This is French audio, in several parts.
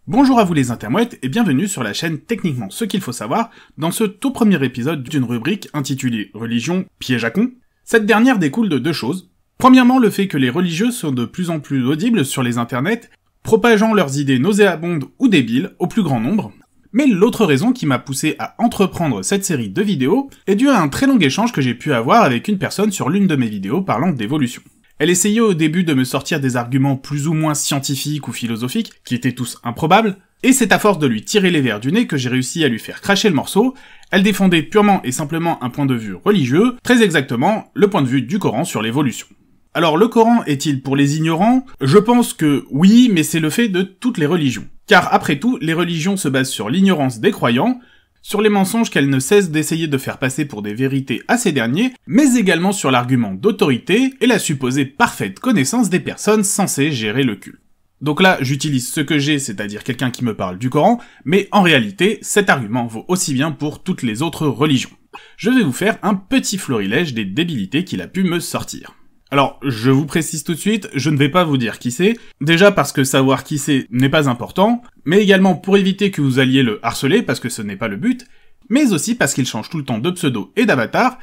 Bonjour à vous les intermouettes et bienvenue sur la chaîne Techniquement ce qu'il faut savoir dans ce tout premier épisode d'une rubrique intitulée Religion, piège à con. Cette dernière découle de deux choses. Premièrement, le fait que les religieux sont de plus en plus audibles sur les internets, propageant leurs idées nauséabondes ou débiles au plus grand nombre. Mais l'autre raison qui m'a poussé à entreprendre cette série de vidéos est due à un très long échange que j'ai pu avoir avec une personne sur l'une de mes vidéos parlant d'évolution. Elle essayait au début de me sortir des arguments plus ou moins scientifiques ou philosophiques, qui étaient tous improbables, et c'est à force de lui tirer les vers du nez que j'ai réussi à lui faire cracher le morceau. Elle défendait purement et simplement un point de vue religieux, très exactement le point de vue du Coran sur l'évolution. Alors le Coran est-il pour les ignorants? Je pense que oui, mais c'est le fait de toutes les religions. Car après tout, les religions se basent sur l'ignorance des croyants, sur les mensonges qu'elles ne cessent d'essayer de faire passer pour des vérités à ces derniers, mais également sur l'argument d'autorité et la supposée parfaite connaissance des personnes censées gérer le culte. Donc là, j'utilise ce que j'ai, c'est-à-dire quelqu'un qui me parle du Coran, mais en réalité, cet argument vaut aussi bien pour toutes les autres religions. Je vais vous faire un petit florilège des débilités qu'il a pu me sortir. Alors, je vous précise tout de suite, je ne vais pas vous dire qui c'est, déjà parce que savoir qui c'est n'est pas important, mais également pour éviter que vous alliez le harceler, parce que ce n'est pas le but, mais aussi parce qu'il change tout le temps de pseudo et d'avatar,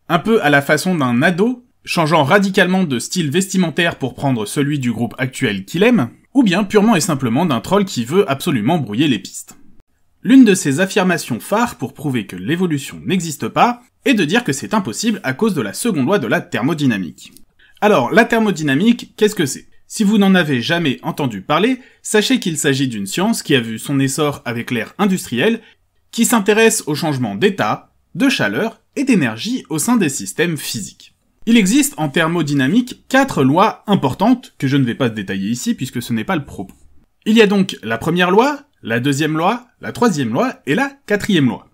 un peu à la façon d'un ado, changeant radicalement de style vestimentaire pour prendre celui du groupe actuel qu'il aime, ou bien purement et simplement d'un troll qui veut absolument brouiller les pistes. L'une de ses affirmations phares pour prouver que l'évolution n'existe pas, est de dire que c'est impossible à cause de la seconde loi de la thermodynamique. Alors, la thermodynamique, qu'est-ce que c'est? Si vous n'en avez jamais entendu parler, sachez qu'il s'agit d'une science qui a vu son essor avec l'ère industrielle, qui s'intéresse au changement d'état, de chaleur et d'énergie au sein des systèmes physiques. Il existe en thermodynamique 4 lois importantes, que je ne vais pas détailler ici puisque ce n'est pas le propos. Il y a donc la première loi, la deuxième loi, la troisième loi et la quatrième loi.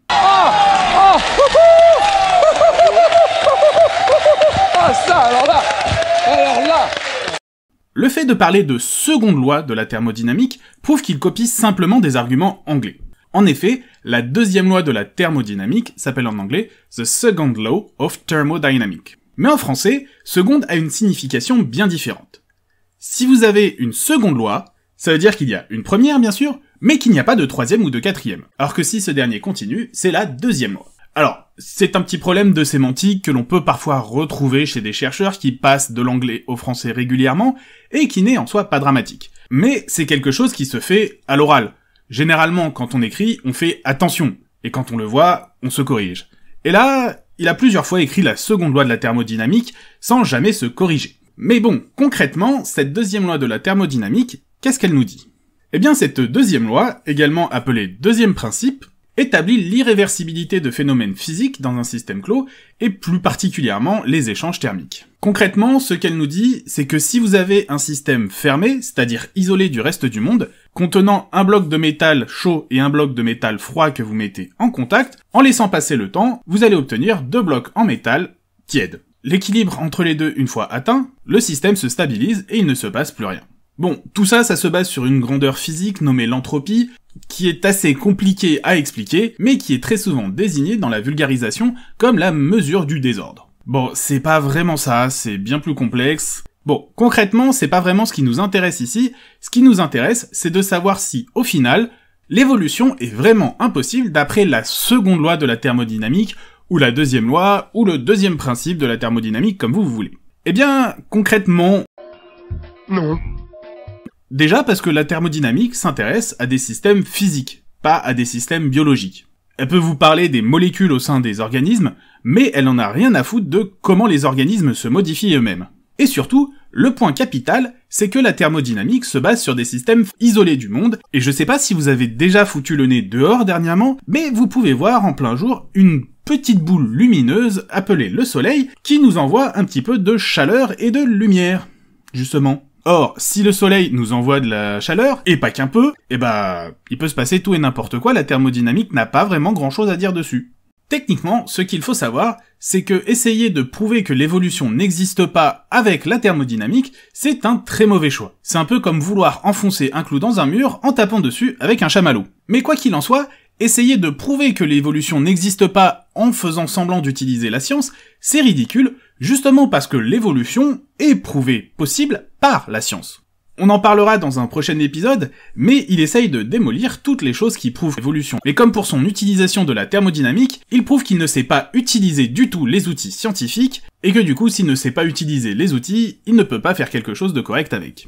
Alors là Le fait de parler de seconde loi de la thermodynamique prouve qu'il copie simplement des arguments anglais. En effet, la deuxième loi de la thermodynamique s'appelle en anglais The Second Law of Thermodynamics. Mais en français, seconde a une signification bien différente. Si vous avez une seconde loi, ça veut dire qu'il y a une première bien sûr, mais qu'il n'y a pas de troisième ou de quatrième. Alors que si ce dernier continue, c'est la deuxième loi. Alors, c'est un petit problème de sémantique que l'on peut parfois retrouver chez des chercheurs qui passent de l'anglais au français régulièrement, et qui n'est en soi pas dramatique. Mais c'est quelque chose qui se fait à l'oral. Généralement, quand on écrit, on fait attention, et quand on le voit, on se corrige. Et là, il a plusieurs fois écrit la seconde loi de la thermodynamique, sans jamais se corriger. Mais bon, concrètement, cette deuxième loi de la thermodynamique, qu'est-ce qu'elle nous dit? Eh bien, cette deuxième loi, également appelée deuxième principe, établit l'irréversibilité de phénomènes physiques dans un système clos, et plus particulièrement les échanges thermiques. Concrètement, ce qu'elle nous dit, c'est que si vous avez un système fermé, c'est-à-dire isolé du reste du monde, contenant un bloc de métal chaud et un bloc de métal froid que vous mettez en contact, en laissant passer le temps, vous allez obtenir 2 blocs en métal tièdes. L'équilibre entre les deux une fois atteint, le système se stabilise et il ne se passe plus rien. Bon, tout ça, ça se base sur une grandeur physique nommée l'entropie, qui est assez compliquée à expliquer, mais qui est très souvent désignée dans la vulgarisation comme la mesure du désordre. Bon, c'est pas vraiment ça, c'est bien plus complexe. Bon, concrètement, c'est pas vraiment ce qui nous intéresse ici, ce qui nous intéresse, c'est de savoir si, au final, l'évolution est vraiment impossible d'après la seconde loi de la thermodynamique, ou la deuxième loi, ou le deuxième principe de la thermodynamique, comme vous voulez. Eh bien, concrètement... non. Déjà parce que la thermodynamique s'intéresse à des systèmes physiques, pas à des systèmes biologiques. Elle peut vous parler des molécules au sein des organismes, mais elle en a rien à foutre de comment les organismes se modifient eux-mêmes. Et surtout, le point capital, c'est que la thermodynamique se base sur des systèmes isolés du monde, et je sais pas si vous avez déjà foutu le nez dehors dernièrement, mais vous pouvez voir en plein jour une petite boule lumineuse appelée le soleil, qui nous envoie un petit peu de chaleur et de lumière, justement. Or, si le soleil nous envoie de la chaleur, et pas qu'un peu, eh bah, il peut se passer tout et n'importe quoi, la thermodynamique n'a pas vraiment grand chose à dire dessus. Techniquement, ce qu'il faut savoir, c'est que essayer de prouver que l'évolution n'existe pas avec la thermodynamique, c'est un très mauvais choix. C'est un peu comme vouloir enfoncer un clou dans un mur en tapant dessus avec un chamallow. Mais quoi qu'il en soit, essayer de prouver que l'évolution n'existe pas en faisant semblant d'utiliser la science, c'est ridicule, justement parce que l'évolution est prouvée possible par la science. On en parlera dans un prochain épisode, mais il essaye de démolir toutes les choses qui prouvent l'évolution. Et comme pour son utilisation de la thermodynamique, il prouve qu'il ne sait pas utiliser du tout les outils scientifiques, et que du coup, s'il ne sait pas utiliser les outils, il ne peut pas faire quelque chose de correct avec.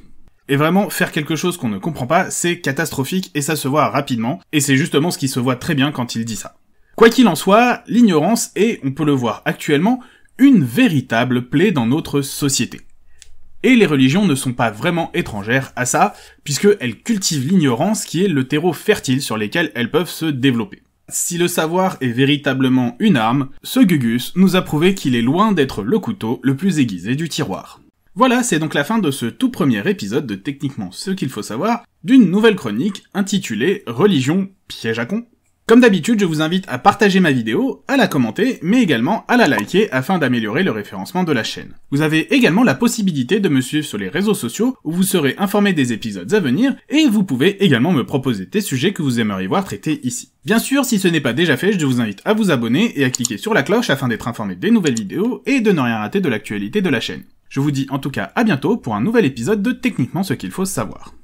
Et vraiment, faire quelque chose qu'on ne comprend pas, c'est catastrophique, et ça se voit rapidement, et c'est justement ce qui se voit très bien quand il dit ça. Quoi qu'il en soit, l'ignorance est, on peut le voir actuellement, une véritable plaie dans notre société. Et les religions ne sont pas vraiment étrangères à ça, puisqu'elles cultivent l'ignorance qui est le terreau fertile sur lequel elles peuvent se développer. Si le savoir est véritablement une arme, ce Gugus nous a prouvé qu'il est loin d'être le couteau le plus aiguisé du tiroir. Voilà, c'est donc la fin de ce tout premier épisode de Techniquement ce qu'il faut savoir, d'une nouvelle chronique intitulée « Religion, piège à con ». Comme d'habitude, je vous invite à partager ma vidéo, à la commenter, mais également à la liker afin d'améliorer le référencement de la chaîne. Vous avez également la possibilité de me suivre sur les réseaux sociaux où vous serez informé des épisodes à venir, et vous pouvez également me proposer des sujets que vous aimeriez voir traités ici. Bien sûr, si ce n'est pas déjà fait, je vous invite à vous abonner et à cliquer sur la cloche afin d'être informé des nouvelles vidéos et de ne rien rater de l'actualité de la chaîne. Je vous dis en tout cas à bientôt pour un nouvel épisode de Techniquement ce qu'il faut savoir.